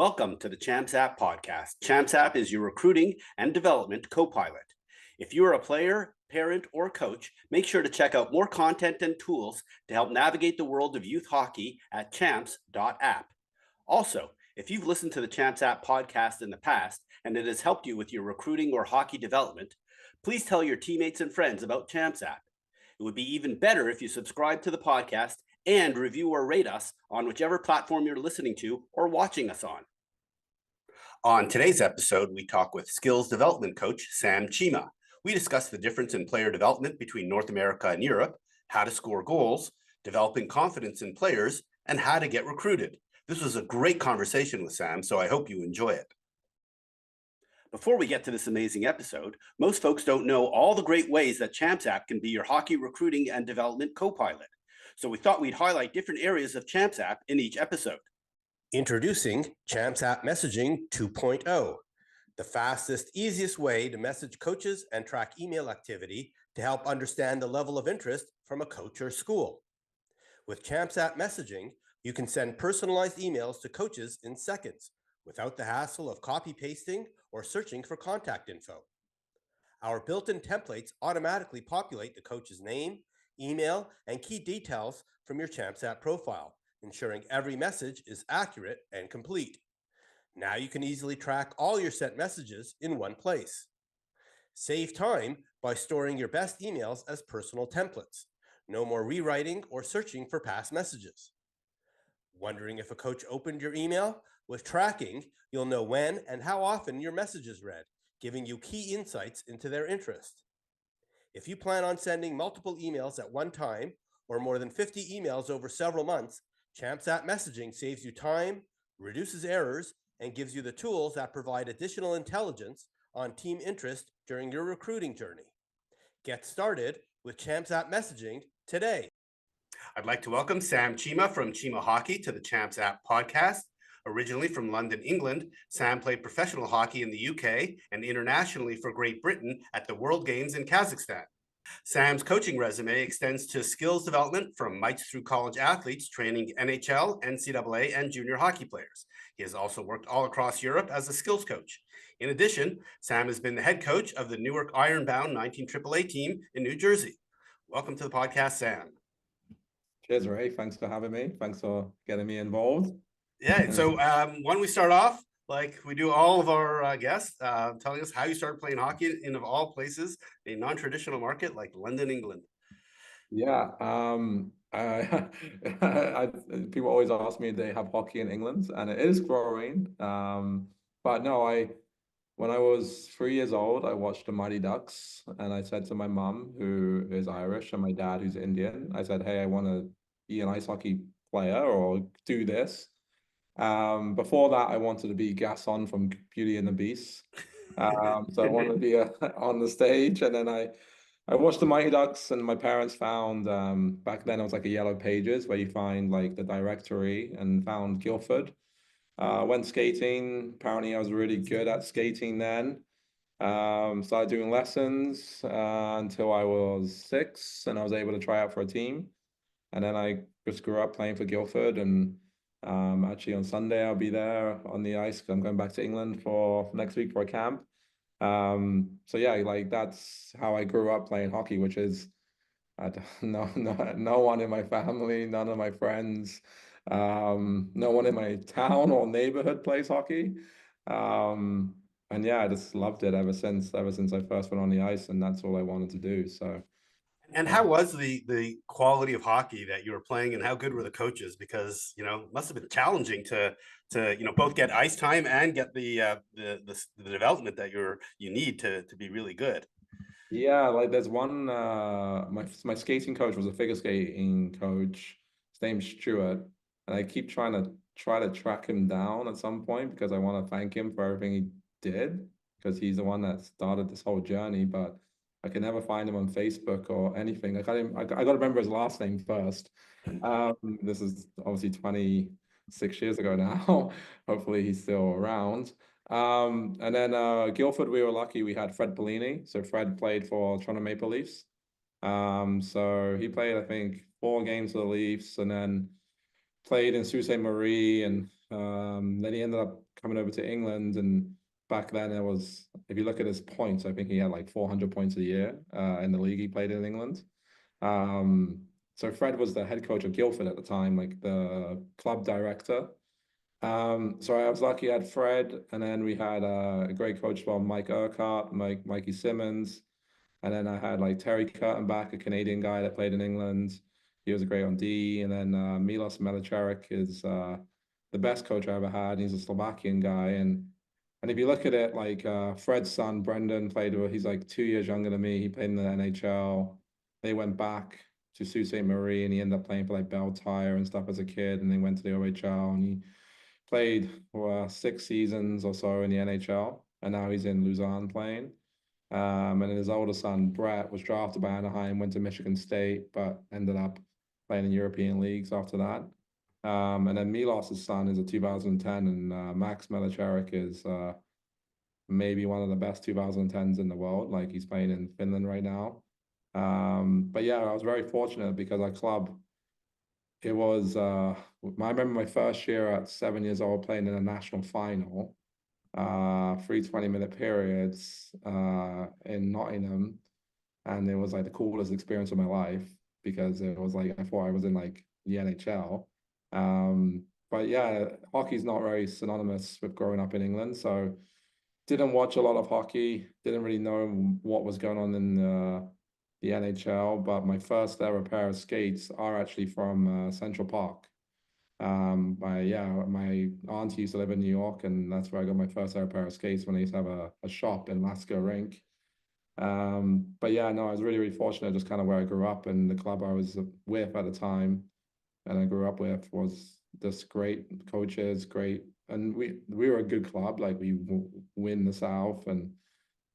Welcome to the Champs App podcast. Champs App is your recruiting and development copilot. If you are a player, parent, or coach, make sure to check out more content and tools to help navigate the world of youth hockey at champs.app. Also, if you've listened to the Champs App podcast in the past and it has helped you with your recruiting or hockey development, please tell your teammates and friends about Champs App. It would be even better if you subscribe to the podcast and review or rate us on whichever platform you're listening to or watching us on. On today's episode, we talk with skills development coach Sam Cheema. We discuss the difference in player development between North America and Europe, how to score goals, developing confidence in players, and how to get recruited. This was a great conversation with Sam, so I hope you enjoy it. Before we get to this amazing episode, most folks don't know all the great ways that Champs App can be your hockey recruiting and development co-pilot. So we thought we'd highlight different areas of Champs App in each episode. Introducing Champs App Messaging 2.0, the fastest, easiest way to message coaches and track email activity to help understand the level of interest from a coach or school. With Champs App Messaging, you can send personalized emails to coaches in seconds without the hassle of copy-pasting or searching for contact info. Our built-in templates automatically populate the coach's name, email, and key details from your Champs App profile, ensuring every message is accurate and complete. Now you can easily track all your sent messages in one place. Save time by storing your best emails as personal templates. No more rewriting or searching for past messages. Wondering if a coach opened your email? With tracking, you'll know when and how often your message is read, giving you key insights into their interest. If you plan on sending multiple emails at one time or more than 50 emails over several months, Champs App Messaging saves you time, reduces errors, and gives you the tools that provide additional intelligence on team interest during your recruiting journey. Get started with Champs App Messaging today. I'd like to welcome Sam Cheema from Cheema Hockey to the Champs App podcast. Originally from London, England, Sam played professional hockey in the UK and internationally for Great Britain at the World Games in Kazakhstan. Sam's coaching resume extends to skills development from mites through college athletes training NHL, NCAA, and junior hockey players. He has also worked all across Europe as a skills coach. In addition, Sam has been the head coach of the Newark Ironbound 19 AAA team in New Jersey. Welcome to the podcast, Sam. Cheers, Ray. Thanks for having me. Thanks for getting me involved. Yeah, so why don't we start off like we do all of our guests, telling us how you started playing hockey in, of all places, a non-traditional market like London, England. Yeah, people always ask me if they have hockey in England, and it is growing. But no, when I was 3 years old, I watched the Mighty Ducks, and I said to my mum, who is Irish, and my dad, who's Indian, I said, "Hey, I want to be an ice hockey player or do this." Before that, I wanted to be Gaston from Beauty and the Beast. So I wanted to be on the stage, and then I watched the Mighty Ducks, and my parents found back then it was like a Yellow Pages where you find like the directory, and found Guildford. Went skating. Apparently, I was really good at skating then. Started doing lessons until I was 6, and I was able to try out for a team. And then I just grew up playing for Guildford, and actually on Sunday I'll be there on the ice because I'm going back to England for next week for a camp. So yeah, like that's how I grew up playing hockey, which is no one in my family, none of my friends, no one in my town or neighborhood plays hockey. And yeah, I just loved it ever since I first went on the ice, and that's all I wanted to do. So. And how was the quality of hockey that you were playing, and how good were the coaches? Because it must have been challenging to both get ice time and get the development that you need to be really good. Yeah, like there's one my skating coach was a figure skating coach. His name's Stuart, and I keep trying to track him down at some point because I want to thank him for everything he did, because he's the one that started this whole journey, but I can never find him on Facebook or anything. I got to remember his last name first. This is obviously 26 years ago now. Hopefully he's still around. And then Guildford, we were lucky. We had Fred Bellini. So Fred played for Toronto Maple Leafs. So he played, I think, 4 games for the Leafs, and then played in Sault Ste. Marie and Then he ended up coming over to England, and back then it was, if you look at his points, I think he had like 400 points a year in the league he played in England. Um, so Fred was the head coach of Guildford at the time, like the club director. So I was lucky I had Fred, and then we had a great coach as well, Mike Urquhart, Mikey Simmons. And then I had like Terry Kurtenbach, a Canadian guy that played in England. He was a great on D. And then Milos Melicharic is the best coach I ever had. He's a Slovakian guy. And if you look at it, like Fred's son, Brendan, played, he's like 2 years younger than me. He played in the NHL. They went back to Sault Ste. Marie and he ended up playing for like Bell Tire and stuff as a kid. And they went to the OHL and he played for 6 seasons or so in the NHL. And now he's in Lausanne playing. And his older son, Brett, was drafted by Anaheim, went to Michigan State, but ended up playing in European leagues after that. And then Milos's son is a 2010, and Max Melicharic is maybe one of the best 2010s in the world. Like he's playing in Finland right now. But yeah, I was very fortunate because our club, it was, I remember my first year at 7 years old playing in a national final, 3 20-minute periods in Nottingham, and it was like the coolest experience of my life because it was like I thought I was in like the NHL. But yeah, hockey's not very synonymous with growing up in England, so didn't watch a lot of hockey, didn't really know what was going on in the NHL, but my first ever pair of skates are actually from Central Park. My auntie used to live in New York, and that's where I got my first ever pair of skates when I used to have a shop in Lasco Rink. But yeah, no, I was really, really fortunate just kind of where I grew up, and the club I was with at the time and I grew up with was just great coaches, great, and we were a good club, like we win the South and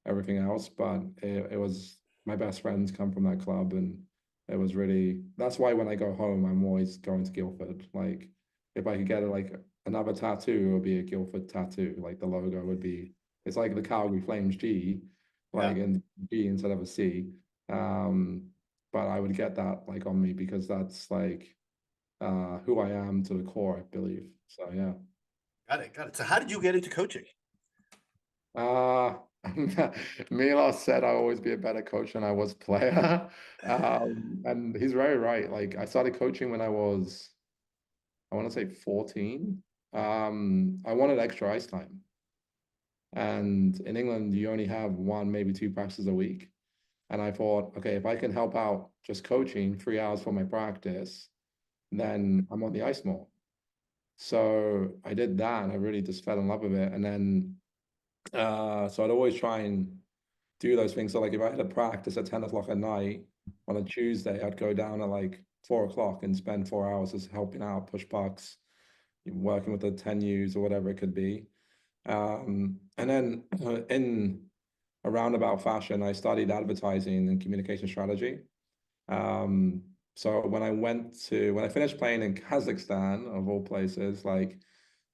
everything else, but it was my best friends come from that club, and it was really, that's why when I go home I'm always going to Guildford. Like if I could get like another tattoo, it would be a Guildford tattoo. Like the logo would be, it's like the Calgary Flames G, Yeah. like in G instead of a C. um but I would get that like on me because that's like who I am to the core, I believe. So yeah. Got it. Got it. So how did you get into coaching? Uh, Milos said I'll always be a better coach than I was player. And he's very right. Like I started coaching when I was, I want to say 14. I wanted extra ice time. And in England, you only have one, maybe two practices a week. And I thought, okay, if I can help out just coaching 3 hours for my practice, then I'm on the ice more. So I did that and I really just fell in love with it. And then so I'd always try and do those things. So like if I had a practice at 10 o'clock at night on a Tuesday, I'd go down at like 4 o'clock and spend 4 hours just helping out, push pucks, working with the 10 U's or whatever it could be. And then in a roundabout fashion, I studied advertising and communication strategy. Um, so when I finished playing in Kazakhstan, of all places, like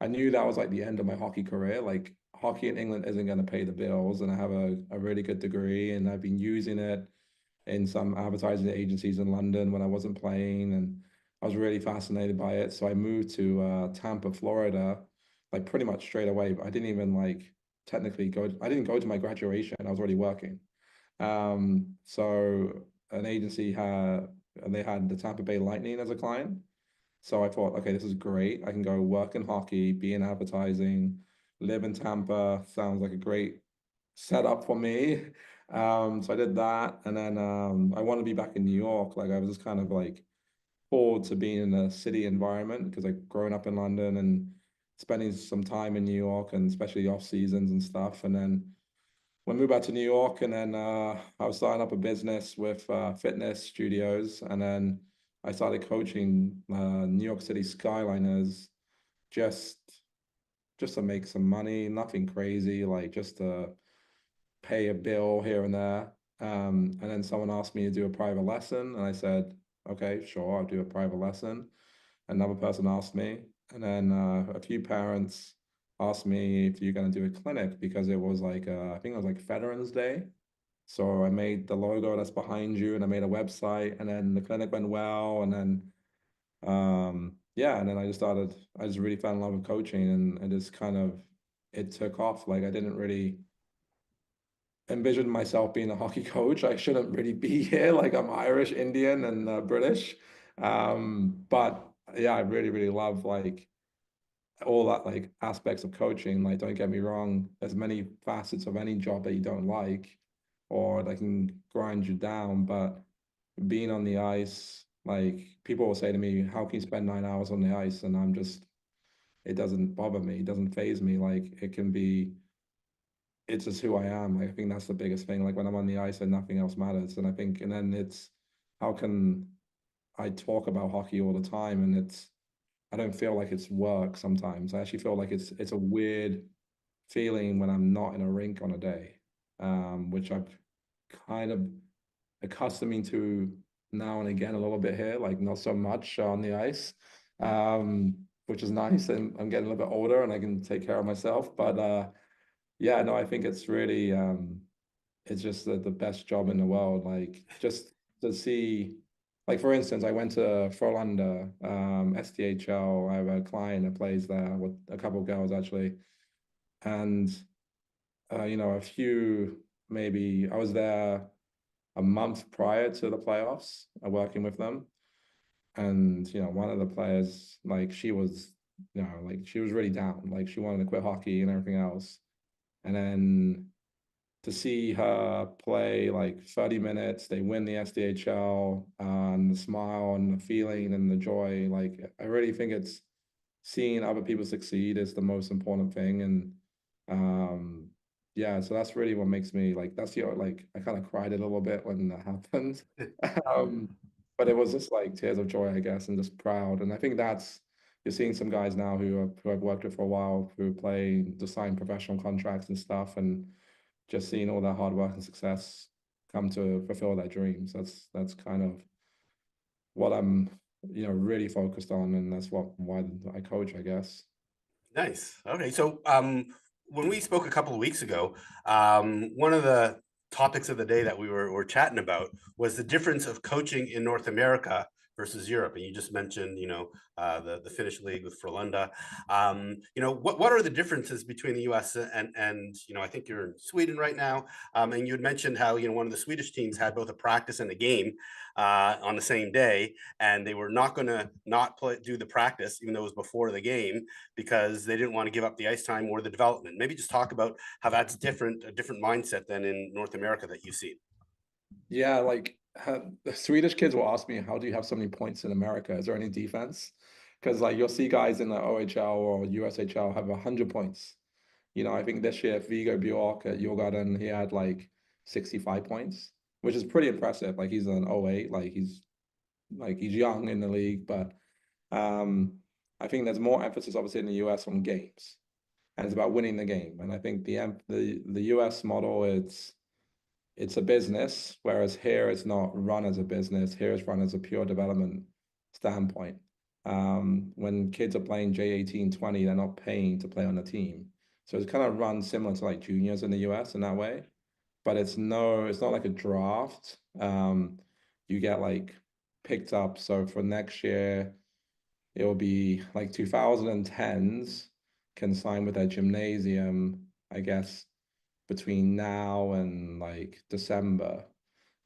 I knew that was like the end of my hockey career. Like hockey in England isn't going to pay the bills, and I have a really good degree, and I've been using it in some advertising agencies in London when I wasn't playing, and I was really fascinated by it. So I moved to Tampa, Florida, like pretty much straight away. But I didn't even like technically go. I didn't go to my graduation. I was already working. So an agency had, and they had the Tampa Bay Lightning as a client. So I thought, okay, this is great. I can go work in hockey, be in advertising, live in Tampa. Sounds like a great setup for me. So I did that, and then I want to be back in New York. Like I was just kind of like bored to be in a city environment because I've grown up in London and spending some time in New York, and especially off seasons and stuff. And then we moved back to New York, and then I was starting up a business with fitness studios, and then I started coaching New York City Skyliners just just to make some money, nothing crazy, like just to pay a bill here and there. And then someone asked me to do a private lesson, and I said, okay, sure, I'll do a private lesson. Another person asked me, and then a few parents asked me if you're going to do a clinic because it was like I think it was like Veterans Day. So I made the logo that's behind you, and I made a website, and then the clinic went well, and then yeah, and then I just really fell in love with coaching, and just kind of, it took off. Like I didn't really envision myself being a hockey coach. I shouldn't really be here. Like I'm Irish, Indian, and British. But yeah, I really, really love like all that like aspects of coaching. Like, don't get me wrong, there's many facets of any job that you don't like or that can grind you down. But being on the ice, like people will say to me, how can you spend 9 hours on the ice? And I'm just, it doesn't bother me. It doesn't phase me. Like it can be, it's just who I am. Like, I think that's the biggest thing. Like when I'm on the ice and nothing else matters. And I think, and then it's, how can I talk about hockey all the time and I don't feel like it's work sometimes. I actually feel like it's a weird feeling when I'm not in a rink on a day, which I've kind of accustoming to now and again a little bit here, like not so much on the ice, which is nice. And I'm getting a little bit older and I can take care of myself. But yeah, no, I think it's really it's just the best job in the world. Like just to see, like for instance, I went to Frölunda, SDHL. I have a client that plays there with a couple of girls actually, and you know, a few maybe I was there a month prior to the playoffs, working with them, and you know, one of the players, like she was, you know, like she was really down, like she wanted to quit hockey and everything else, and then to see her play like 30 minutes, they win the SDHL, and the smile and the feeling and the joy. Like, I really think it's seeing other people succeed is the most important thing. And um, yeah, so that's really what makes me like, that's the like, I kind of cried a little bit when that happened. Um, but it was just like tears of joy, I guess, and just proud. And I think that's, you're seeing some guys now who I've worked with for a while who play to sign professional contracts and stuff, and just seeing all that hard work and success come to fulfill their dreams. That's kind of what I'm, you know, really focused on, and that's why I coach, I guess. Nice. Okay. So, when we spoke a couple of weeks ago, one of the topics of the day that were chatting about was the difference of coaching in North America versus Europe. And you just mentioned, the Finnish league with Frölunda. What are the differences between the U.S. and I think you're in Sweden right now. And you had mentioned how one of the Swedish teams had both a practice and a game on the same day, and they were not going to not do the practice even though it was before the game because they didn't want to give up the ice time or the development. Maybe just talk about how that's a different mindset than in North America that you see. Yeah, like the Swedish kids will ask me, how do you have so many points in America? Is there any defense? Because like you'll see guys in the OHL or USHL have 100 points. You know, I think this year Vigo Bjork at Djurgården, he had like 65 points, which is pretty impressive. Like he's an 08, like he's young in the league, but um I think there's more emphasis obviously in the US on games, and it's about winning the game. And I think the US model, it's a business, whereas here it's not run as a business. Here it's run as a pure development standpoint. When kids are playing J18-20, they're not paying to play on a team. So it's kind of run similar to like juniors in the US in that way. But it's not like a draft. You get like picked up. So for next year, it will be like 2010s can sign with their gymnasium, I guess, between now and like December.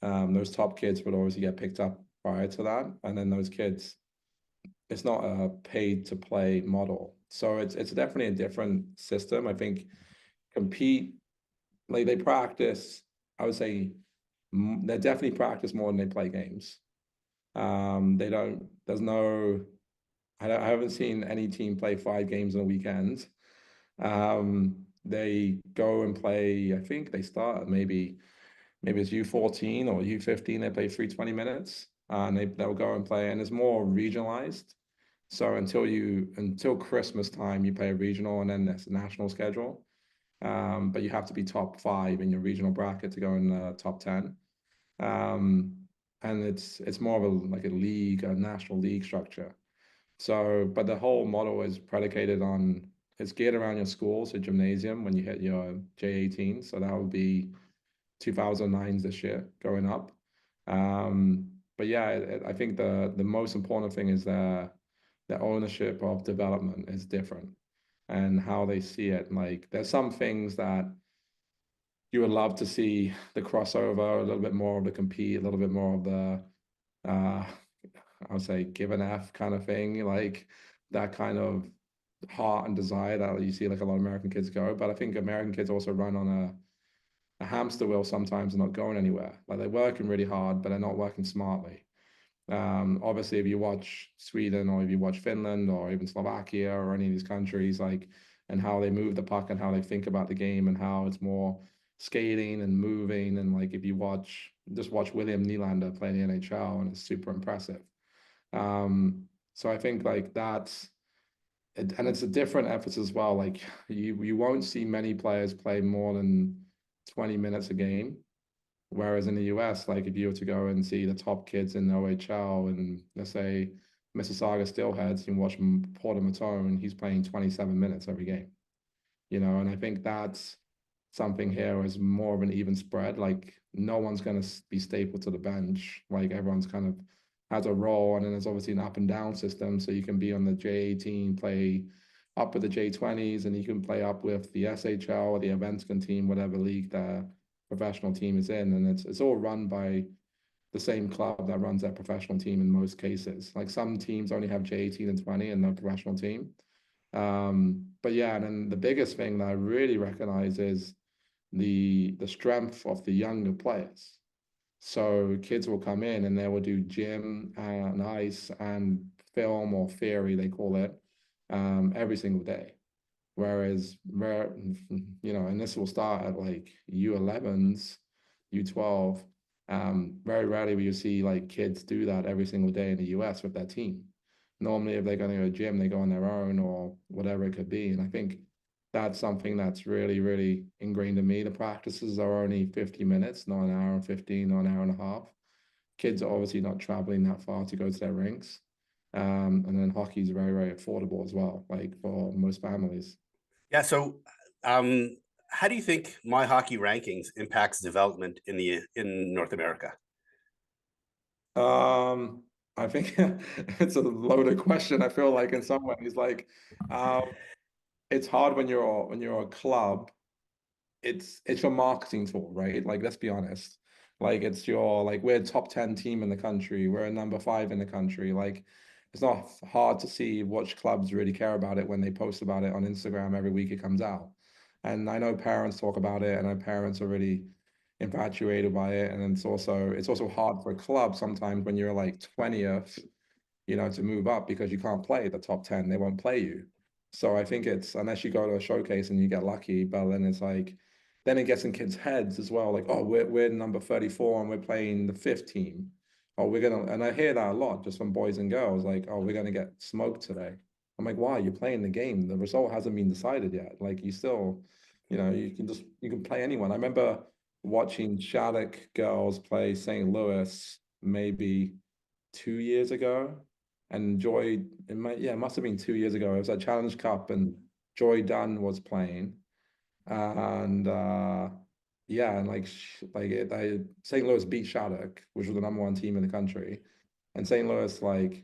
Those top kids would obviously get picked up prior to that, and then those kids, it's not a paid to play model, so it's definitely a different system. I think compete, like they practice. I would say they definitely practice more than they play games. They don't. There's no. I haven't seen any team play 5 games in a weekend. They go and play. I think they start at maybe it's U14 or U15. They play 3 20 minutes, and they'll go and play, and it's more regionalized. So until Christmas time, you play a regional, and then there's a national schedule. But you have to be top 5 in your regional bracket to go in the top 10. Um, and it's more of like a league, a national league structure. So, but the whole model is predicated on, it's geared around your school, so gymnasium when you hit your J18. So that would be 2009s this year going up. But yeah, I think the most important thing is their ownership of development is different and how they see it. Like there's some things that you would love to see the crossover, a little bit more of the compete, a little bit more of the uh I would say give an F kind of thing, like that kind of heart and desire that you see like a lot of American kids go. But I think American kids also run on a hamster wheel sometimes and not going anywhere. Like they're working really hard, but they're not working smartly. Obviously, if you watch Sweden or if you watch Finland or even Slovakia or any of these countries, like, and how they move the puck and how they think about the game and how it's more skating and moving. And like, if you just watch William Nylander play in the NHL and it's super impressive. So I think like and it's a different emphasis as well. Like you won't see many players play more than 20 minutes a game. Whereas in the US, like if you were to go and see the top kids in the OHL and let's say Mississauga Steelheads, you can watch Porter Matone, he's playing 27 minutes every game, and I think that's something here is more of an even spread. Like no one's going to be stapled to the bench. Like everyone's kind of has a role, and then there's obviously an up and down system. So you can be on the J18, play up with the J20s, and you can play up with the SHL or the Svenskan team, whatever league the professional team is in, and it's all run by the same club that runs that professional team in most cases. Like some teams only have J18 and 20 and no professional team. But yeah, and then the biggest thing that I really recognize is the strength of the younger players. So kids will come in and they will do gym and ice and film or theory, they call it, every single day. Whereas, and this will start at like U11s, U12. Very rarely will you see like kids do that every single day in the US with their team. Normally, if they're going to go to a gym, they go on their own or whatever it could be. And I think that's something that's really, really ingrained in me. The practices are only 50 minutes, not an hour and 15, not an hour and a half. Kids are obviously not traveling that far to go to their rinks. And then hockey is very, very affordable as well, like for most families. Yeah. So, um, how do you think my hockey rankings impacts development in North America? Um, I think it's a loaded question. I feel like in some ways, like um, it's hard when you're a club. It's your marketing tool, right? Like let's be honest. Like it's your like we're a top 10 team in the country. We're a number 5 in the country. Like it's not hard to see which clubs really care about it when they post about it on Instagram every week it comes out. And I know parents talk about it, and I know parents are really infatuated by it. And it's also hard for a club sometimes when you're like 20th, to move up because you can't play the top 10. They won't play you. So I think it's unless you go to a showcase and you get lucky, but then it's like then it gets in kids' heads as well, like, oh, we're number 34 and we're playing the fifth team. Oh, and I hear that a lot just from boys and girls, like, oh, we're gonna get smoked today. I'm like, why? You're playing the game. The result hasn't been decided yet. Like you still, you can play anyone. I remember watching Shattuck girls play St. Louis maybe 2 years ago, and it must have been 2 years ago. It was a Challenge Cup, and Joy Dunn was playing, and yeah, and St. Louis beat Shattuck, which was the number 1 team in the country, and St. Louis like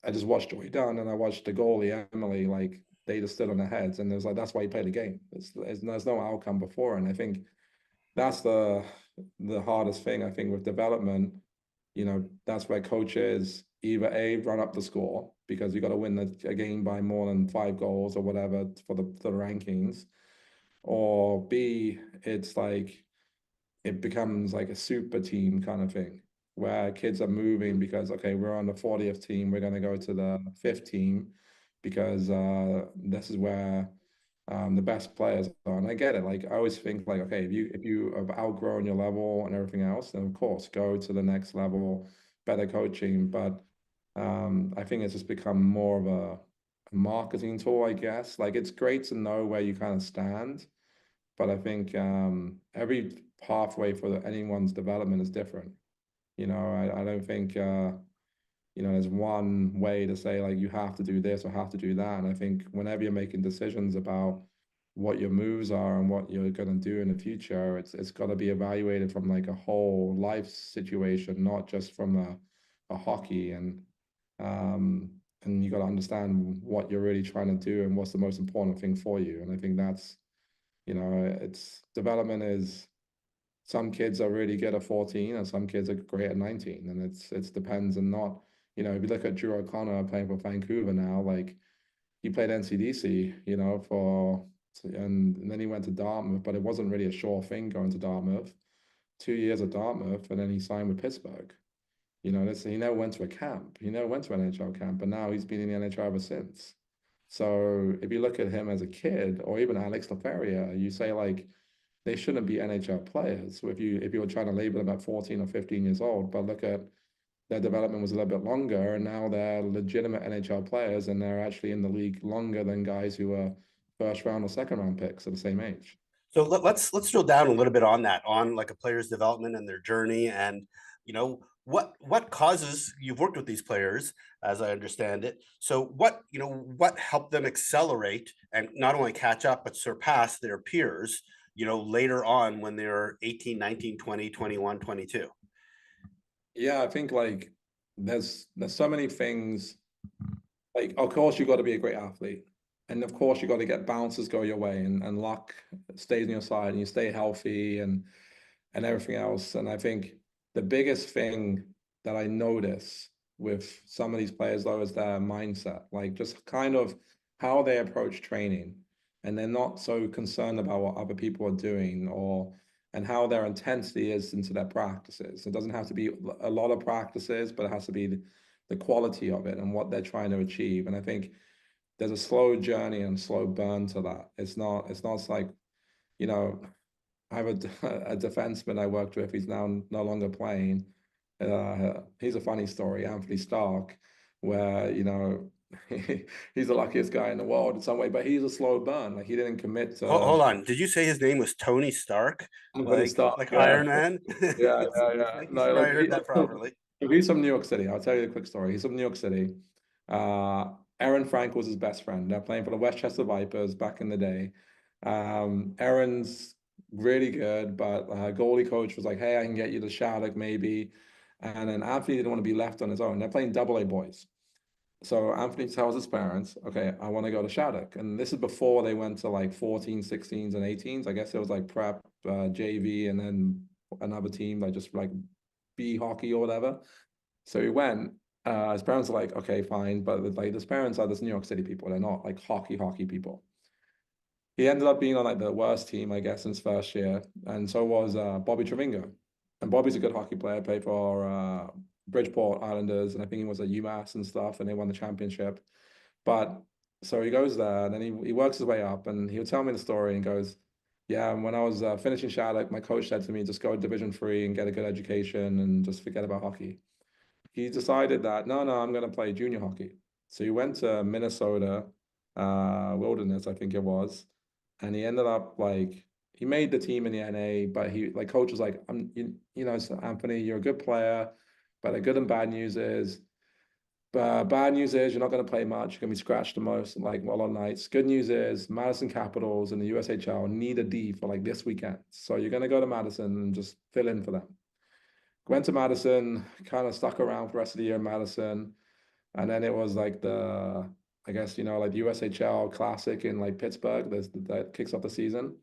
I just watched Joy Dunn and I watched the goalie Emily, like they just stood on their heads, and there's like that's why you play the game. There's no outcome before, and I think that's the hardest thing I think with development. That's where coaches either A, run up the score because you got to win a game by more than 5 goals or whatever for the rankings, or B, it's like it becomes like a super team kind of thing where kids are moving because okay, we're on the 40th team, we're going to go to the 5th team because this is where the best players are. And I get it. Like I always think like, okay, if you have outgrown your level and everything else, then of course go to the next level, better coaching. But I think it's just become more of a marketing tool, I guess. Like it's great to know where you kind of stand, but I think every pathway for anyone's development is different. I don't think there's one way to say like you have to do this or have to do that. And I think whenever you're making decisions about what your moves are and what you're going to do in the future, it's got to be evaluated from like a whole life situation, not just from a hockey. And and you got to understand what you're really trying to do and what's the most important thing for you. And I think that's, it's development is some kids are really good at 14 and some kids are great at 19. And it's depends and not, if you look at Drew O'Connor playing for Vancouver now, like he played NCDC, and then he went to Dartmouth, but it wasn't really a sure thing going to Dartmouth. 2 years at Dartmouth, and then he signed with Pittsburgh. He never went to a camp. He never went to an NHL camp, but now he's been in the NHL ever since. So if you look at him as a kid, or even Alex Laferriere, you say like they shouldn't be NHL players. So if you were trying to label them at 14 or 15 years old, but look at their development was a little bit longer, and now they're legitimate NHL players, and they're actually in the league longer than guys who are first round or second round picks at the same age. So let's drill down a little bit on that, on like a player's development and their journey, and what causes, you've worked with these players as I understand it. So what helped them accelerate and not only catch up but surpass their peers, later on when they're 18, 19, 20, 21, 22? Yeah, I think like there's so many things. Like, of course, you got to be a great athlete. And of course, you got to get bounces go your way and luck stays on your side and you stay healthy and everything else. And I think the biggest thing that I notice with some of these players, though, is their mindset, like just kind of how they approach training. And they're not so concerned about what other people are doing and how their intensity is into their practices. It doesn't have to be a lot of practices, but it has to be the quality of it and what they're trying to achieve. And I think there's a slow journey and slow burn to that. It's like, I have a defenseman I worked with. He's now no longer playing. He's a funny story, Anthony Stark, where, he's the luckiest guy in the world in some way, but he's a slow burn. Like he didn't commit to Hold on, did you say his name was Tony Stark, Anthony like Stark. like Yeah. Iron Man? Yeah, Just yeah, yeah. making No, sure I look, heard that properly. he's from New York City. I'll tell you a quick story. He's from New York City. Uh, Aaron Frank was his best friend. They're playing for the Westchester Vipers back in the day. Aaron's really good, but goalie coach was like, "Hey, I can get you to Shattuck maybe." And then Anthony didn't want to be left on his own. They're playing double A boys. So Anthony tells his parents, okay, I want to go to Shattuck. And this is before they went to like 14, 16s and 18s. I guess it was like prep, JV, and then another team, like just like B hockey or whatever. So he went. His parents are like, okay, fine. But like his parents are just New York City people. They're not like hockey people. He ended up being on like the worst team, I guess, in his first year. And so was Bobby Trevingo. And Bobby's a good hockey player, played for Bridgeport Islanders, and I think he was at UMass and stuff, and they won the championship. But so he goes there, and then he works his way up, and he would tell me the story and goes, yeah, and when I was finishing Shattuck, my coach said to me, just go to Division 3 and get a good education and just forget about hockey. He decided that, no, I'm going to play junior hockey. So he went to Minnesota Wilderness, I think it was, and he ended up like he made the team in the NA, but he like coach was like, so Anthony, you're a good player, but the good and bad news is, bad news is you're not going to play much. You're going to be scratched the most, like well on nights. Good news is Madison Capitals and the USHL need a D for like this weekend, so you're going to go to Madison and just fill in for them. Went to Madison, kind of stuck around for the rest of the year in Madison. And then it was like I guess, like the USHL Classic in like Pittsburgh that kicks off the season.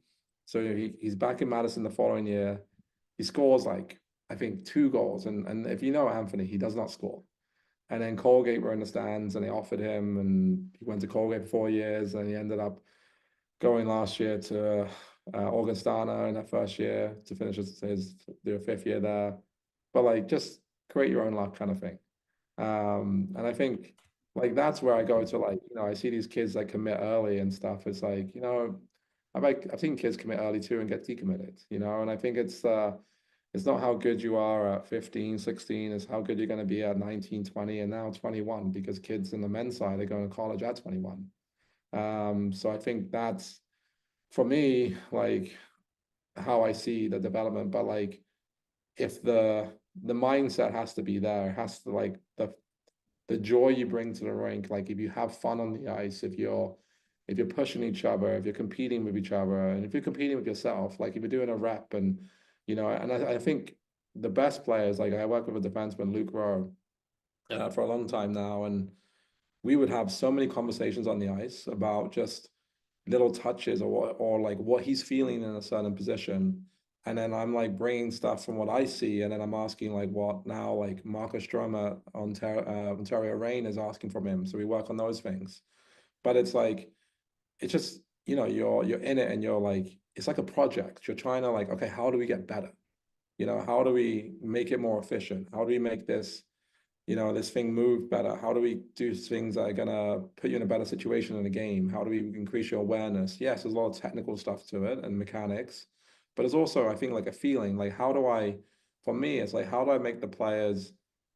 So he's back in Madison the following year. He scores like, I think 2 goals. And if you know Anthony, he does not score. And then Colgate were in the stands and they offered him and he went to Colgate for 4 years and he ended up going last year to Augustana in that first year to finish their 5th year there. But like just create your own luck kind of thing. And I think like that's where I go to like, I see these kids like commit early and stuff. It's like, I've seen kids commit early too and get decommitted, and I think it's not how good you are at 15, 16, it's how good you're going to be at 19, 20, and now 21, because kids in the men's side are going to college at 21. So I think that's for me, like how I see the development, but like if the mindset has to be there, it has to like the joy you bring to the rink, like if you have fun on the ice, if you're pushing each other, if you're competing with each other, and if you're competing with yourself, like if you're doing a rep and and I think the best players, like I work with a defenseman, Luke Rowe, for a long time now, and we would have so many conversations on the ice about just little touches or like what he's feeling in a certain position. And then I'm like bringing stuff from what I see, and then I'm asking like what now like Marcus Stromer, Ontario Reign is asking from him. So we work on those things. But it's like it's just, you're in it and you're like, it's like a project. You're trying to like, okay, how do we get better? How do we make it more efficient? How do we make this thing move better? How do we do things that are gonna put you in a better situation in the game? How do we increase your awareness? Yes, there's a lot of technical stuff to it and mechanics, but it's also, I think, like a feeling. Like, for me, it's like, how do I make the players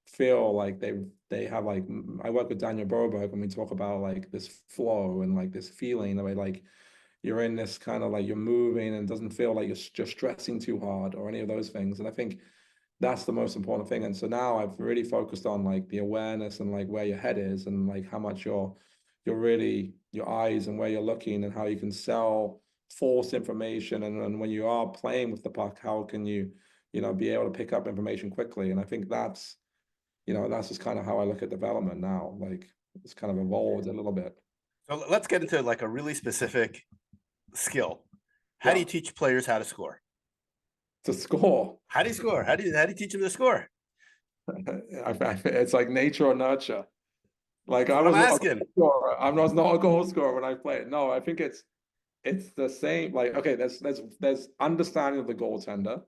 feel like they have like, I work with Daniel Broberg and we talk about like this flow and like this feeling the way like you're in this kind of like you're moving and it doesn't feel like you're just stressing too hard or any of those things. And I think that's the most important thing. And so now I've really focused on like the awareness and like where your head is and like how much you're really your eyes and where you're looking and how you can sell false information. And when you are playing with the puck, how can you, be able to pick up information quickly? And I think that's just kind of how I look at development now. Like it's kind of evolved a little bit. So let's get into like a really specific skill. How do Yeah. you teach players how to score? To score. How do you score? How do you teach them to score? It's like nature or nurture. Like That's I what I'm was not a asking. goal scorer. I was not a goal scorer when I played. No, I think it's the same. Like, okay, there's understanding of the goaltender,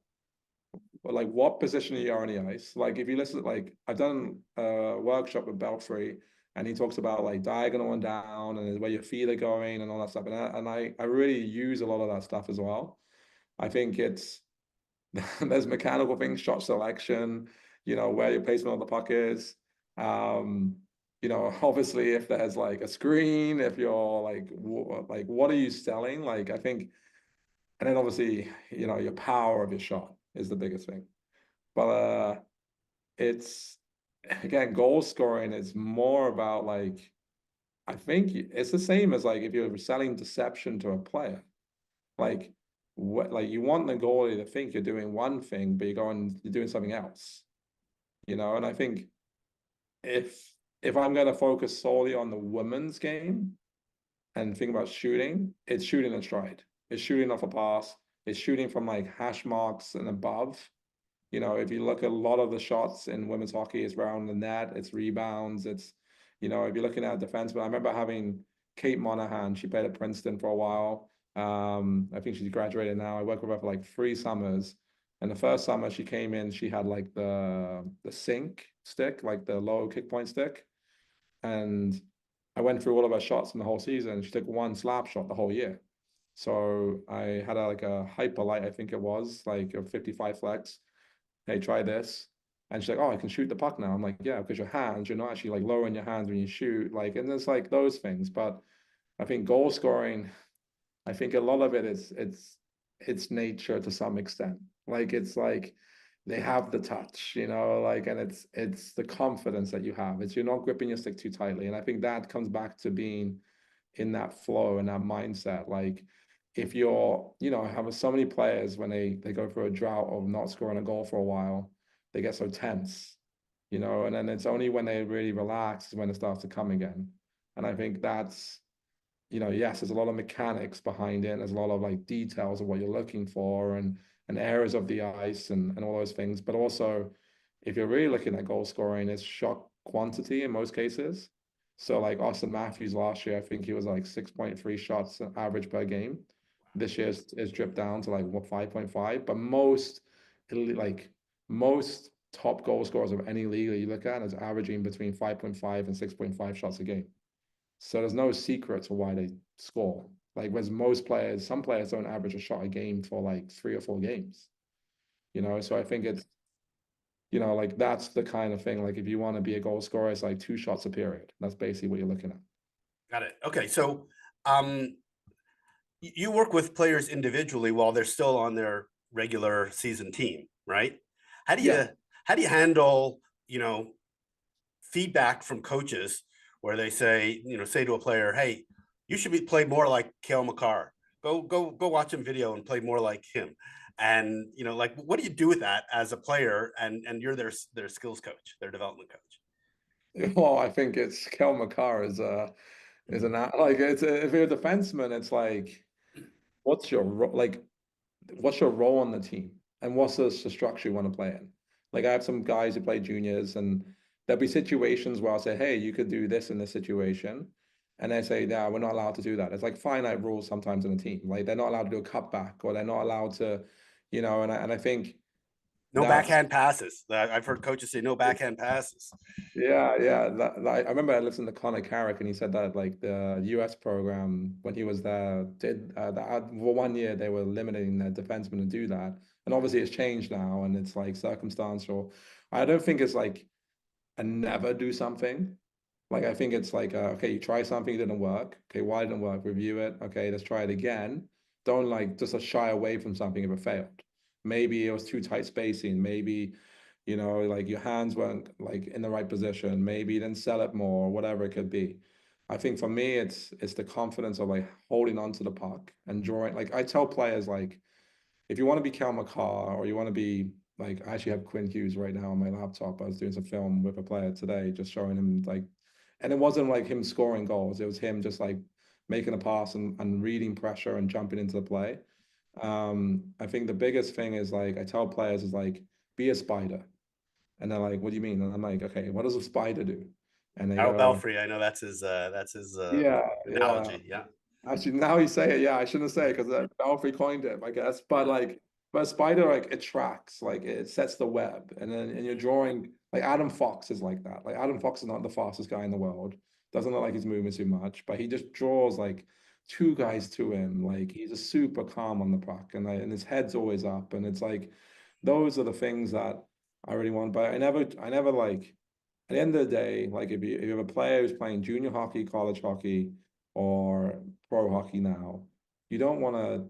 but like what position are you on the ice? Like if you listen, like I've done a workshop with Belfry and he talks about like diagonal and down and where your feet are going and all that stuff. And I really use a lot of that stuff as well. I think it's there's mechanical things, shot selection, where your placement of the puck is. Um, obviously if there's like a screen, if you're like like what are you selling? Like I think, and then obviously, your power of your shot is the biggest thing. But it's again, goal scoring is more about like I think it's the same as like if you're selling deception to a player. Like what like you want the goalie to think you're doing one thing, but you're doing something else. And I think if I'm gonna focus solely on the women's game and think about shooting, it's shooting in stride. It's shooting off a pass, it's shooting from like hash marks and above. If you look at a lot of the shots in women's hockey, it's around the net, it's rebounds, if you're looking at defense. But I remember having Kate Monahan, she played at Princeton for a while. I think she's graduated now. I worked with her for like 3 summers. And the first summer she came in, she had like the sink stick, like the low kick point stick. And I went through all of her shots in the whole season. She took one slap shot the whole year. So I had like a hyper light, I think it was, like a 55 flex. Hey, try this. And she's like, oh, I can shoot the puck now. I'm like, yeah, because your hands, you're not actually like lowering your hands when you shoot. Like, and it's like those things. But I think goal scoring, I think a lot of it is it's nature to some extent. Like it's like they have the touch, like and it's the confidence that you have. It's you're not gripping your stick too tightly. And I think that comes back to being in that flow and that mindset. Like if you're, I have so many players when they go through a drought of not scoring a goal for a while, they get so tense, and then it's only when they really relax is when it starts to come again. And I think that's, yes, there's a lot of mechanics behind it. There's a lot of like details of what you're looking for and areas of the ice and all those things. But also, if you're really looking at goal scoring, it's shot quantity in most cases. So like Austin Matthews last year, I think he was like 6.3 shots average per game. This year is dripped down to like what 5.5. But most top goal scorers of any league that you look at is averaging between 5.5 and 6.5 shots a game. So there's no secret to why they score. Like, whereas some players don't average a shot a game for like 3 or 4 games. So I think it's, like that's the kind of thing. Like, if you want to be a goal scorer, it's like 2 shots a period. That's basically what you're looking at. Got it. Okay, so you work with players individually while they're still on their regular season team, right? How do you Yeah. how do you handle, feedback from coaches where they say to a player, "Hey, you should play more like Cale Makar. Go watch him video and play more like him." And like, what do you do with that as a player? And you're their skills coach, their development coach. Well, I think it's Kel McCarr is an like if you're a defenseman, it's like what's your like what's your role on the team and what's the structure you want to play in? Like I have some guys who play juniors and there'll be situations where I'll say, hey, you could do this in this situation. And they say, no, we're not allowed to do that. It's like finite rules sometimes in a team. Like they're not allowed to do a cutback or they're not allowed to, and I think No that's backhand passes. I've heard coaches say no backhand passes. yeah. I remember I listened to Connor Carrick and he said that like the US program when he was there did that for 1 year they were limiting their defensemen to do that. And obviously it's changed now and it's like circumstantial. I don't think it's like a never do something. Like I think it's like okay, you try something, it didn't work. Okay, why didn't it work? Review it. Okay, let's try it again. Don't like just shy away from something if it failed. Maybe it was too tight spacing. Maybe, like your hands weren't like in the right position. Maybe you didn't sell it more, whatever it could be. I think for me, it's the confidence of like holding on to the puck and drawing. Like I tell players, like if you want to be Cal McCarr or you want to be like I actually have Quinn Hughes right now on my laptop. I was doing some film with a player today, just showing him like, and it wasn't like him scoring goals. It was him just like making a pass and reading pressure and jumping into the play. I think the biggest thing is like I tell players is like be a spider, and they're like, "What do you mean?" And I'm like, "Okay, what does a spider do?" And they Al go, Belfry, I know that's his "Yeah, yeah." analogy. Yeah. Actually, now you say it, yeah, I shouldn't say it because Belfry coined it, I guess. But like, but a spider, like it tracks, like it sets the web, and then and you're drawing like Adam Fox is like that. Like Adam Fox is not the fastest guy in the world. Doesn't look like he's moving too much, but he just draws like two guys to him. Like he's a super calm on the puck, and his head's always up, and it's like those are the things that I really want. But I never like at the end of the day, like if you have a player who's playing junior hockey, college hockey, or pro hockey now, you don't want to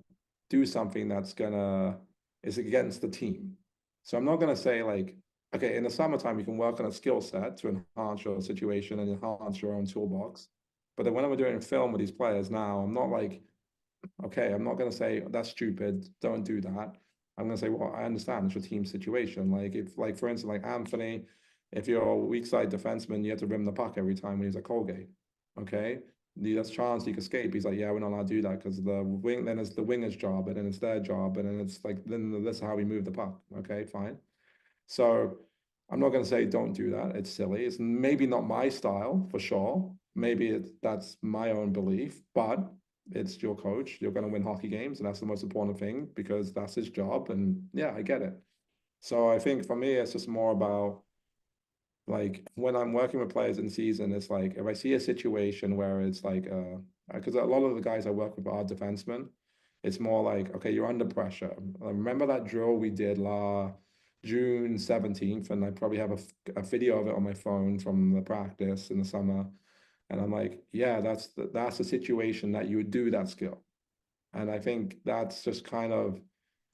do something that's gonna is against the team. So I'm not gonna say like, okay, in the summertime you can work on a skill set to enhance your situation and enhance your own toolbox. But then when I'm doing film with these players now, I'm not like, okay, I'm not going to say that's stupid. Don't do that. I'm going to say, well, I understand it's your team situation. Like if, like for instance, like Anthony, if you're a weak side defenseman, you have to rim the puck every time when he's at Colgate. Okay, there's chance he can escape. He's like, yeah, we're not allowed to do that because the wing. Then it's the winger's job, and then it's their job, and then it's like then this is how we move the puck. Okay, fine. So I'm not going to say don't do that. It's silly. It's maybe not my style for sure. Maybe that's my own belief, but it's your coach. You're going to win hockey games, and that's the most important thing because that's his job. And yeah, I get it. So I think for me, it's just more about like when I'm working with players in season, it's like if I see a situation where it's like because a lot of the guys I work with are defensemen, it's more like okay, you're under pressure. Remember that drill we did June 17th, and I probably have a video of it on my phone from the practice in the summer. And I'm like, yeah, that's the situation that you would do that skill. And I think that's just kind of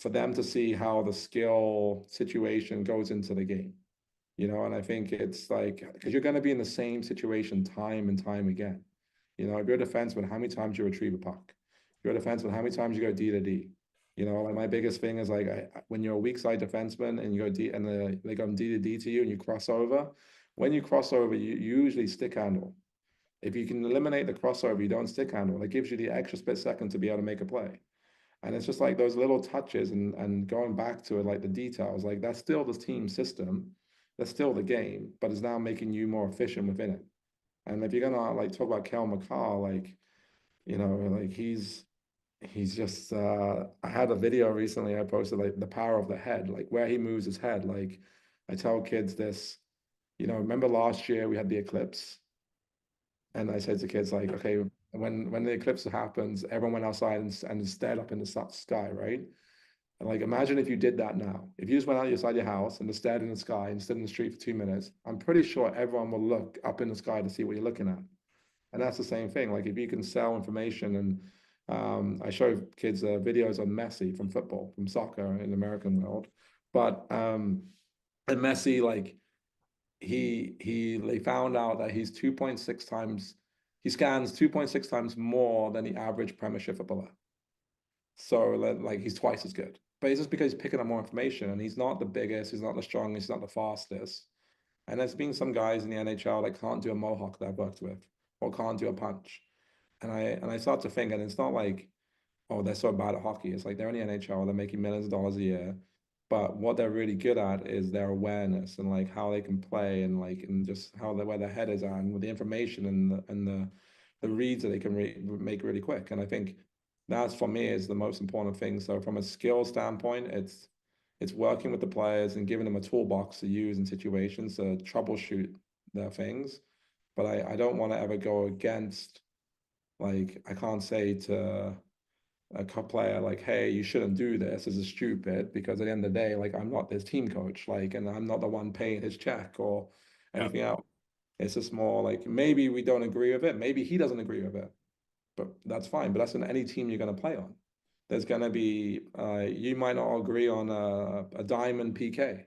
for them to see how the skill situation goes into the game, and I think it's like because you're going to be in the same situation time and time again. If you're a defenseman, how many times you retrieve a puck? If you're a defenseman, how many times you go D to D? Like my biggest thing is like when you're a weak side defenseman and you go D and they go D to D to you and you cross over. When you cross over, you usually stick handle. If you can eliminate the crossover, you don't stick handle. It gives you the extra split second to be able to make a play. And it's just like those little touches and going back to it, like the details, like that's still the team system, that's still the game, but it's now making you more efficient within it. And if you're gonna like talk about Kel McCall, like, like he's just I had a video recently I posted like the power of the head, like where he moves his head. Like I tell kids this, remember last year we had the eclipse and I said to kids like, okay, when the eclipse happens, everyone went outside and stared up in the sky, right? And like, imagine if you did that now. If you just went outside your house and just stared in the sky and stood in the street for 2 minutes, I'm pretty sure everyone will look up in the sky to see what you're looking at. And that's the same thing. Like if you can sell information and I show kids videos of Messi from football, from soccer in the American world. But and Messi, like they found out that he's 2.6 times, he scans 2.6 times more than the average Premiership footballer. So like he's twice as good. But it's just because he's picking up more information and he's not the biggest, he's not the strongest, he's not the fastest. And there's been some guys in the NHL that can't do a mohawk that I've worked with, or can't do a punch. And I start to think, and it's not like, oh, they're so bad at hockey. It's like they're in the NHL, they're making millions of dollars a year. But what they're really good at is their awareness and like how they can play and like and just how where their head is at and with the information and the reads that they can make really quick. And I think that's for me is the most important thing. So from a skill standpoint, it's working with the players and giving them a toolbox to use in situations to troubleshoot their things. But I don't want to ever go against, like, I can't say to a player like, hey, you shouldn't do this, this is stupid, because at the end of the day, like, I'm not this team coach, like, and I'm not the one paying his check or Yeah. anything else. It's just more like maybe we don't agree with it, maybe he doesn't agree with it, but that's fine. But that's in any team you're going to play on. There's going to be you might not agree on a diamond PK.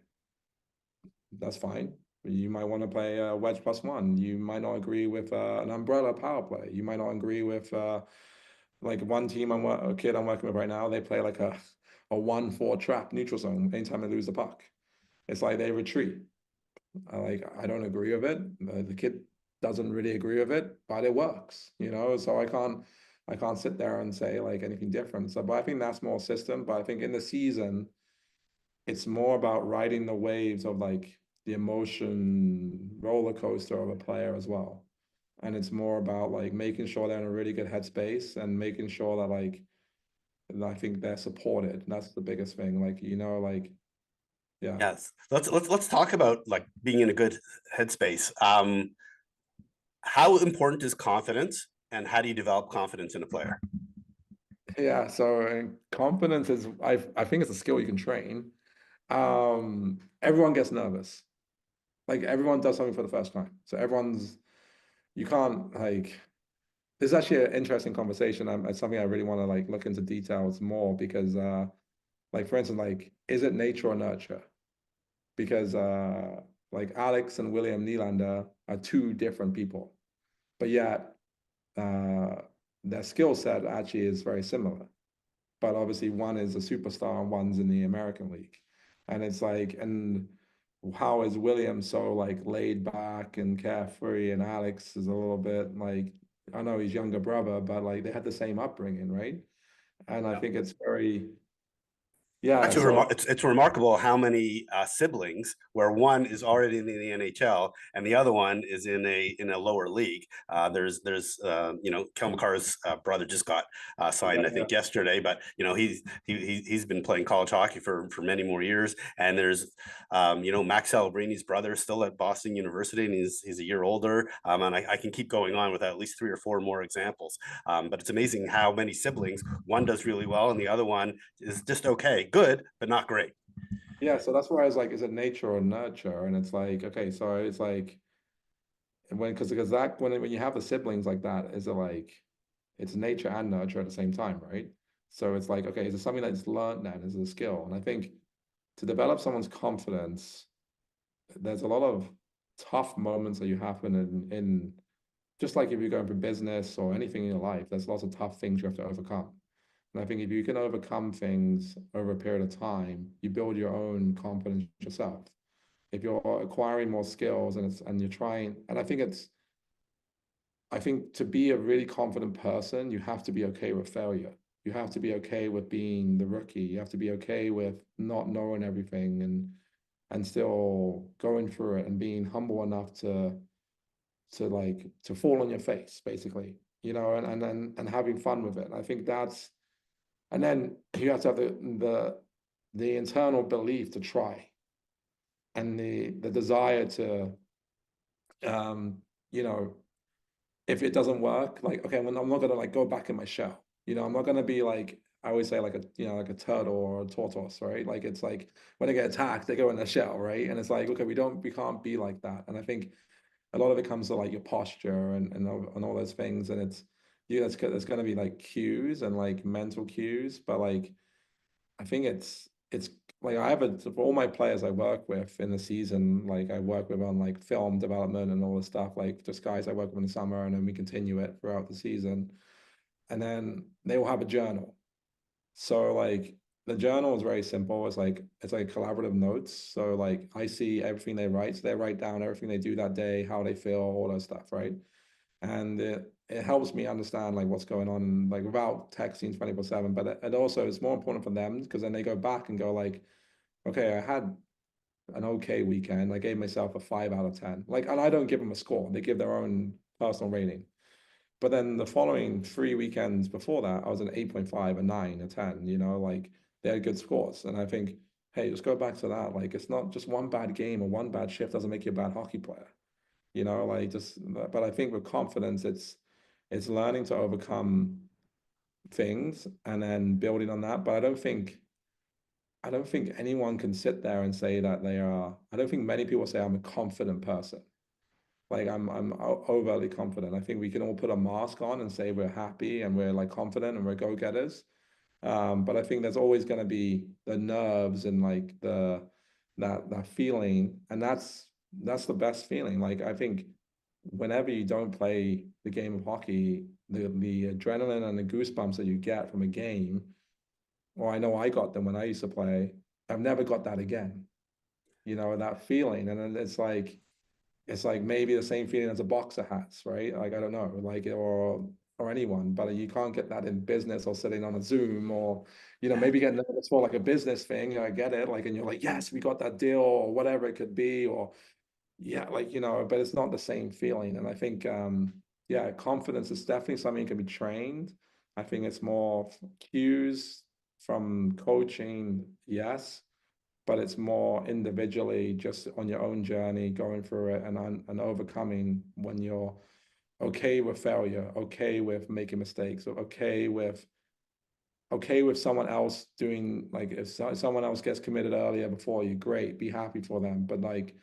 That's fine. You might want to play wedge plus one. You might not agree with an umbrella power play. You might not agree with like one team a kid I'm working with right now. They play like a 1-4 trap neutral zone anytime they lose the puck. It's like they retreat. I don't agree with it. The kid doesn't really agree with it, but it works, you know. So I can't sit there and say like anything different. So, but I think that's more system. But I think in the season, it's more about riding the waves of like the emotion roller coaster of a player as well. And it's more about like making sure they're in a really good headspace and making sure that like I think they're supported. That's the biggest thing. Like, you know, like, yeah. Yes. Let's talk about like being in a good headspace. How important is confidence, and how do you develop confidence in a player? Yeah. So confidence is I think it's a skill you can train. Everyone gets nervous. Like everyone does something for the first time. So you can't like this is actually an interesting conversation. It's something I really want to like look into details more because like for instance, like is it nature or nurture? Because like Alex and William Nylander are two different people, but yet uh their skill set actually is very similar. But obviously one is a superstar and one's in the American League. And it's like, and how is William so like laid back and carefree, and Alex is a little bit like, I know he's younger brother, but like they had the same upbringing, right? And I think it's very, yeah. Actually, So it's remarkable how many siblings where one is already in the NHL and the other one is in a lower league. There's you know, Kel McCarr's brother just got signed, I think, yesterday, but you know he's been playing college hockey for many more years. And there's you know, Max Celebrini's brother still at Boston University, and he's a year older. And I can keep going on with at least 3 or 4 more examples. But it's amazing how many siblings, one does really well and the other one is just okay, good, but not great. yeah, so that's where I was like, is it nature or nurture? And it's like, okay, so it's like because that when you have the siblings like that, is it like it's nature and nurture at the same time, right? So it's like, okay, is it something that's learned then? Is it a skill? And I think to develop someone's confidence, there's a lot of tough moments that you happen in just like if you're going for business or anything in your life, there's lots of tough things you have to overcome. And I think if you can overcome things over a period of time, you build your own confidence yourself. If you're acquiring more skills and you're trying, and I think to be a really confident person, you have to be okay with failure. You have to be okay with being the rookie. You have to be okay with not knowing everything and still going through it and being humble enough to like to fall on your face, basically, you know, and having fun with it. I think that's and then you have to have the internal belief to try and the desire to you know, if it doesn't work, like, okay, I'm not gonna like go back in my shell. You know, I'm not gonna be like I always say like a you know like a turtle or a tortoise, right? Like it's like when they get attacked, they go in their shell, right? And it's like, okay, we can't be like that. And I think a lot of it comes to like your posture and all those things. And it's you that's gonna be like cues and like mental cues, but like I think it's like I have a for all my players I work with in the season, like I work with on like film development and all this stuff, like just guys I work with in the summer and then we continue it throughout the season. And then they will have a journal. So like the journal is very simple. It's like collaborative notes. So like I see everything they write. So they write down everything they do that day, how they feel, all that stuff, right? And it helps me understand like what's going on, like without texting 24/7. But it also is more important for them because then they go back and go like, okay, I had an okay weekend. I gave myself a 5 out of 10. Like, and I don't give them a score. They give their own personal rating. But then the following 3 weekends before that, I was an 8.5, a 9, a 10, like they had good scores. And I think, hey, just go back to that. Like, it's not just one bad game or one bad shift doesn't make you a bad hockey player. Like just, but I think with confidence, it's learning to overcome things and then building on that. But I don't think anyone can sit there and say that they are. I don't think many people say I'm a confident person. Like I'm overly confident. I think we can all put a mask on and say we're happy and we're like confident and we're go-getters. But I think there's always going to be the nerves and like that feeling, and that's the best feeling. Like I think whenever you don't play the game of hockey, the adrenaline and the goosebumps that you get from a game, or I know I got them when I used to play, I've never got that again. That feeling, and then it's like maybe the same feeling as a boxer has, right? Like I don't know, like or anyone, but you can't get that in business or sitting on a Zoom or maybe get nervous for like a business thing. I get it, like, and you're like, yes, we got that deal or whatever it could be, or yeah, like but it's not the same feeling. And I think yeah, confidence is definitely something that can be trained. I think it's more cues from coaching, yes, but it's more individually just on your own journey going through it and overcoming when you're okay with failure, okay with making mistakes, or okay with someone else doing, like, if someone else gets committed earlier before you, great, be happy for them, but like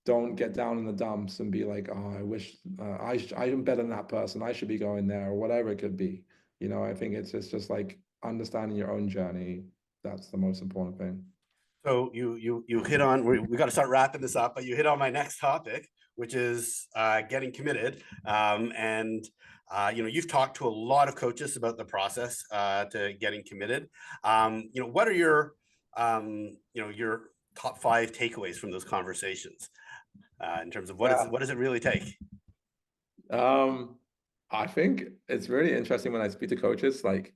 don't get down in the dumps and be like, oh, I wish I'm better than that person, I should be going there, or whatever it could be. I think it's just like understanding your own journey. That's the most important thing. So you hit on, we got to start wrapping this up, but you hit on my next topic, which is getting committed. And you've talked to a lot of coaches about the process to getting committed. What are your top 5 takeaways from those conversations in terms of Yeah. what does it really take? I think it's really interesting when I speak to coaches, like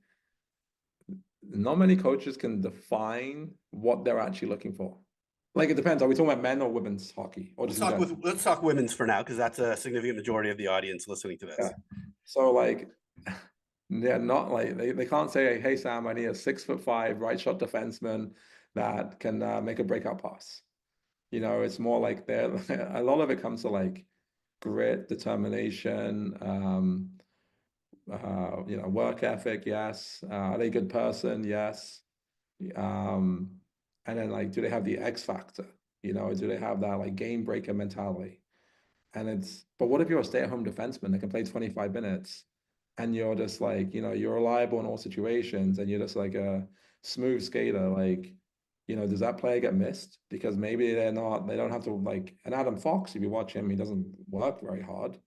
not many coaches can define what they're actually looking for. Like it depends. Are we talking about men or women's hockey or just in general? Let's talk women's for now, because that's a significant majority of the audience listening to Yeah. this. So like they're not like they can't say, hey Sam, I need a 6'5" right shot defenseman that can make a breakout pass. It's more like they're a lot of it comes to like grit, determination, work ethic, yes. Are they a good person? Yes. Um, and then like, do they have the X factor? Do they have that like game breaker mentality? But what if you're a stay-at-home defenseman that can play 25 minutes and you're just like, you're reliable in all situations and you're just like a smooth skater, like, does that player get missed? Because maybe they don't have to like, and Adam Fox, if you watch him, he doesn't work very hard.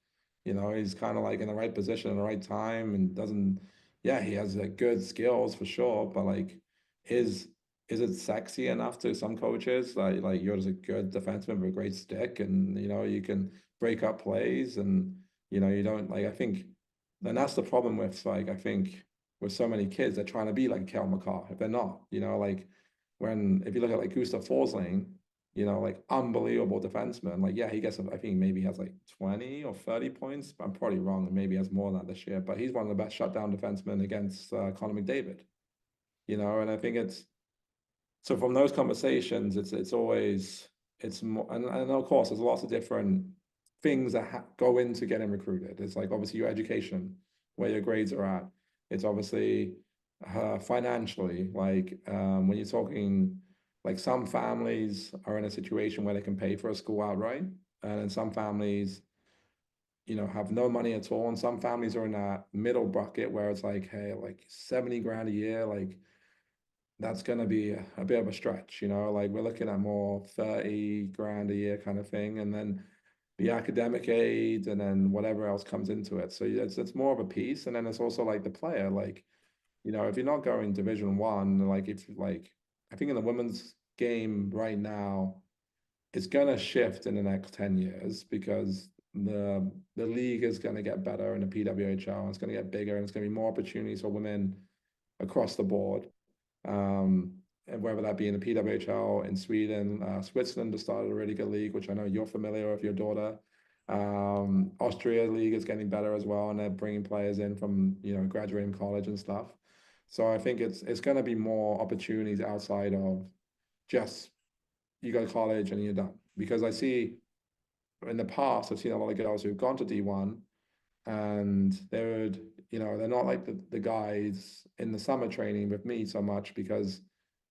He's kind of like in the right position at the right time and doesn't, yeah, he has like good skills for sure, but like, is is it sexy enough to some coaches? Like you're just a good defenseman with a great stick and you can break up plays and you don't like I think then that's the problem with like I think with so many kids they're trying to be like Kel McCarr if they're not like when if you look at like Gustav Forsling like unbelievable defenseman like yeah he gets I think maybe he has like 20 or 30 points I'm probably wrong and maybe he has more than that this year but he's one of the best shutdown defensemen against Connor McDavid and I think it's so from those conversations, it's always it's more, and of course, there's lots of different things that go into getting recruited. It's like obviously your education, where your grades are at. It's obviously financially, like when you're talking, like some families are in a situation where they can pay for a school outright, and then some families, have no money at all, and some families are in that middle bucket where it's like, hey, like 70 grand a year, like that's going to be a bit of a stretch, like we're looking at more 30 grand a year kind of thing. And then the academic aid and then whatever else comes into it. So it's more of a piece. And then it's also like the player, like you know, if you're not going Division 1, like if like I think in the women's game right now, it's gonna shift in the next 10 years because the league is gonna get better in the PWHL and it's gonna get bigger and it's gonna be more opportunities for women across the board. Um, and whether that be in the PWHL in Sweden, Switzerland has started a really good league, which I know you're familiar with your daughter. Austria league is getting better as well, and they're bringing players in from graduating college and stuff. So I think it's going to be more opportunities outside of just you go to college and you're done. Because I see in the past, I've seen a lot of girls who've gone to D1 and they would, they're not like the guys in the summer training with me so much because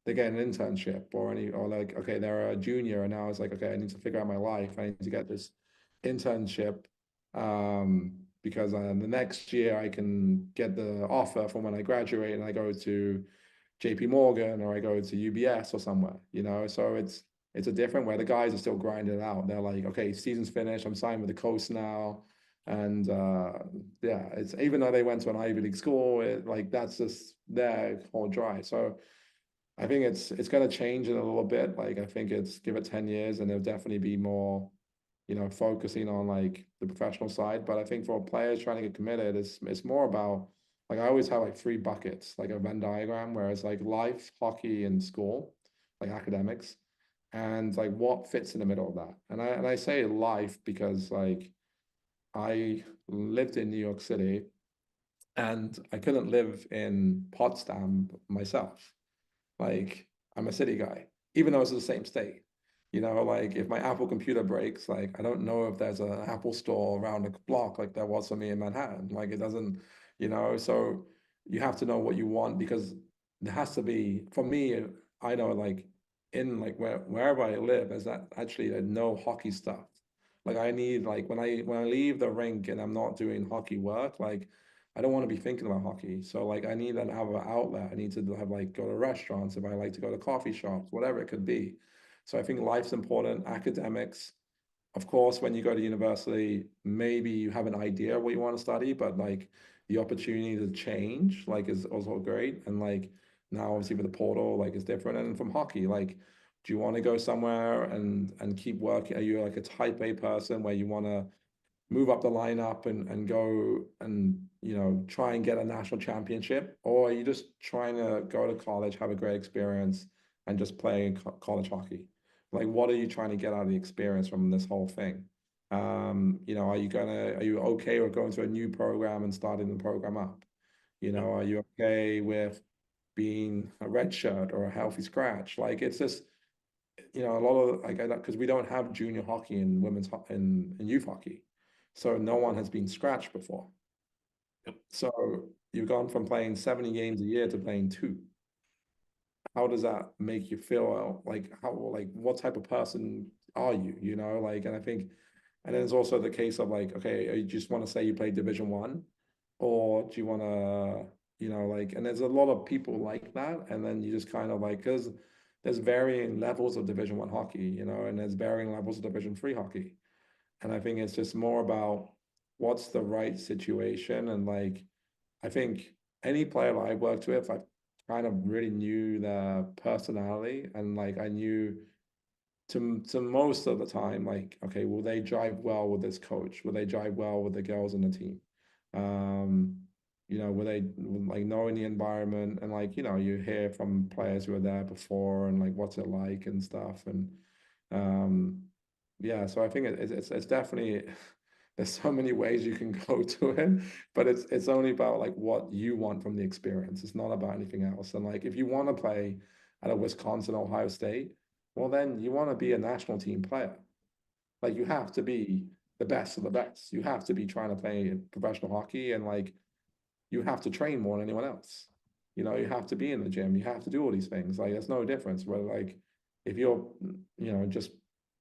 they get an internship or like, okay, they're a junior and now it's like, okay, I need to figure out my life. I need to get this internship because the next year I can get the offer from when I graduate and I go to JP Morgan or I go to UBS or somewhere, so it's a different where the guys are still grinding it out. They're like, okay, season's finished. I'm signed with the coast now. And yeah, it's even though they went to an Ivy League school, like that's just their whole drive. So I think it's going to change in a little bit. Like I think it's give it 10 years and there'll definitely be more, focusing on like the professional side. But I think for players trying to get committed, it's more about like I always have like three buckets, like a Venn diagram, where it's like life, hockey, and school, like academics, and like what fits in the middle of that. And I say life because like I lived in New York City and I couldn't live in Potsdam myself. Like I'm a city guy, even though it's the same state. Like if my Apple computer breaks, like I don't know if there's an Apple store around the block like there was for me in Manhattan. Like it doesn't, so you have to know what you want because there has to be, for me, I know like in like wherever I live, is that actually no hockey stuff. Like I need like when I leave the rink and I'm not doing hockey work, like I don't want to be thinking about hockey. So like I need an have an outlet. I need to have like go to restaurants if I like to go to coffee shops, whatever it could be. So I think life's important, academics. Of course, when you go to university, maybe you have an idea what you want to study, but like the opportunity to change like is also great. And like now obviously with the portal, like it's different. And from hockey, like do you want to go somewhere and keep working? Are you like a type A person where you want to move up the lineup and go and try and get a national championship, or are you just trying to go to college, have a great experience, and just play college hockey? Like, what are you trying to get out of the experience from this whole thing? Are you okay with going to a new program and starting the program up? Are you okay with being a red shirt or a healthy scratch? Like, it's just a lot of like because we don't have junior hockey and in youth hockey, so no one has been scratched before. So you've gone from playing 70 games a year to playing two. How does that make you feel? Like what type of person are you? Like, and I think, and then there's also the case of like, okay, you just want to say you play Division 1, or do you want to, like, and there's a lot of people like that, and then you just kind of like, because there's varying levels of Division 1 hockey, and there's varying levels of Division 3 hockey, and I think it's just more about what's the right situation, and like, I think any player that I worked with, I kind of really knew their personality, and like I knew to most of the time, like, okay, will they jive well with this coach? Will they jive well with the girls in the team? Um, will they like knowing the environment and like, you hear from players who are there before and like what's it like and stuff. And um, yeah, so I think it's definitely there's so many ways you can go to it, but it's only about like what you want from the experience. It's not about anything else. And like if you want to play at a Wisconsin, Ohio State, well, then you want to be a national team player. Like you have to be the best of the best. You have to be trying to play professional hockey and like you have to train more than anyone else. You have to be in the gym. You have to do all these things. Like there's no difference. Whether like if you're, just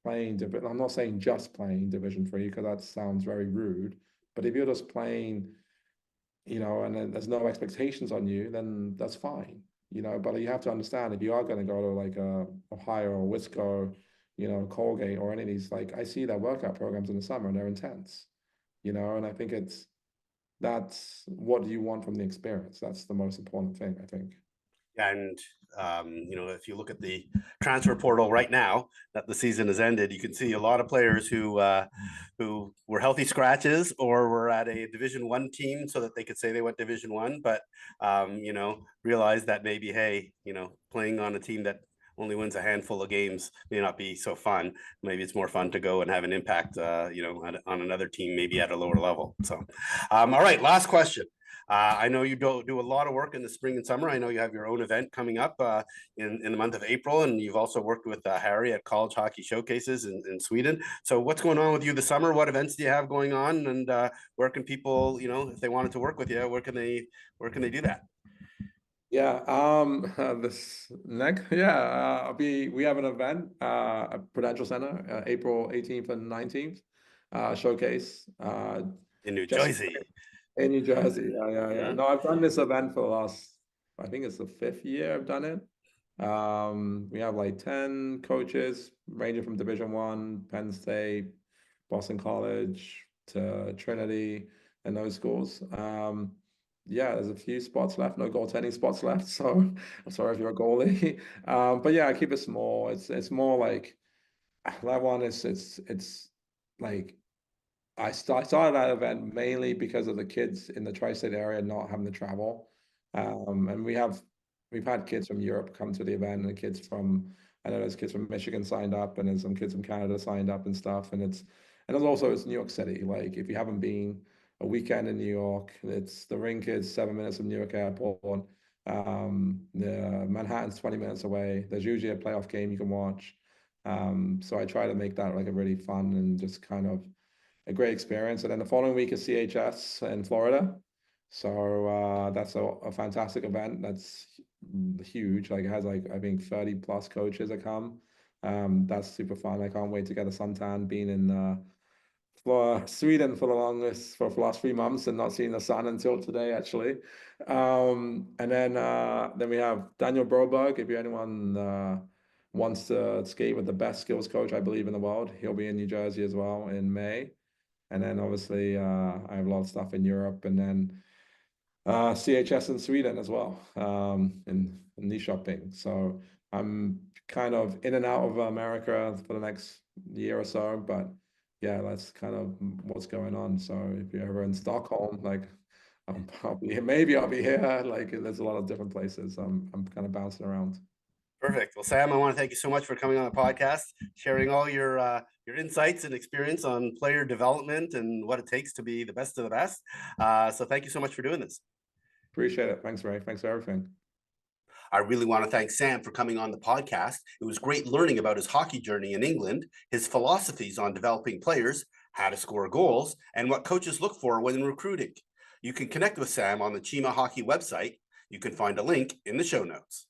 playing, I'm not saying just playing Division 3 because that sounds very rude. But if you're just playing and then there's no expectations on you, then that's fine. But you have to understand if you are going to go to like a Ohio or Wisco, Colgate or any of these, like I see their workout programs in the summer and they're intense, and I think it's that's what do you want from the experience? That's the most important thing, I think. And if you look at the transfer portal right now that the season has ended, you can see a lot of players who were healthy scratches or were at a Division 1 team so that they could say they went Division 1, but realize that maybe, hey, playing on a team that only wins a handful of games may not be so fun. Maybe it's more fun to go and have an impact, on another team, maybe at a lower level. So, all right, last question. I know you do a lot of work in the spring and summer. I know you have your own event coming up in the month of April, and you've also worked with Harry at College Hockey Showcases in Sweden. So what's going on with you this summer? What events do you have going on, and where can people, if they wanted to work with you, where can they do that? Yeah, we have an event at Prudential Center, April 18th and 19th, showcase, In New just Jersey. in New Jersey. Yeah, yeah, yeah. Mhm. No, I've done this event for the last, I think it's the 5th year I've done it. We have like 10 coaches ranging from Division 1, Penn State, Boston College to Trinity and those schools. Yeah, there's a few spots left, no goaltending spots left. So I'm sorry if you're a goalie. But yeah, I keep it small. It's more like that one is it's like I started that event mainly because of the kids in the tri-state area not having to travel. And we've had kids from Europe come to the event, and kids from I know there's kids from Michigan signed up, and there's some kids from Canada signed up and stuff. It's New York City. Like if you haven't been a weekend in New York, it's the rink is 7 minutes from Newark Airport. The Manhattan's 20 minutes away. There's usually a playoff game you can watch. So I try to make that like a really fun and just kind of a great experience. And then the following week is CHS in Florida. So that's a fantastic event. That's huge. Like it has like I think 30 plus coaches that come. That's super fun. I can't wait to get a suntan. Being in Sweden for the last 3 months and not seeing the sun until today actually. And then we have Daniel Broberg. If anyone wants to skate with the best skills coach I believe in the world, he'll be in New Jersey as well in May. And then obviously I have a lot of stuff in Europe, and then CHS in Sweden as well, in knee shopping. So I'm kind of in and out of America for the next year or so, but yeah, that's kind of what's going on. So if you're ever in Stockholm, like I'll be here, maybe I'll be here. Like there's a lot of different places. I'm kind of bouncing around. Perfect. Well, Sam, I want to thank you so much for coming on the podcast, sharing all your insights and experience on player development and what it takes to be the best of the best. So thank you so much for doing this. Appreciate it. Thanks, Ray. Thanks for everything. I really want to thank Sam for coming on the podcast. It was great learning about his hockey journey in England, his philosophies on developing players, how to score goals, and what coaches look for when recruiting. You can connect with Sam on the Cheema Hockey website. You can find a link in the show notes.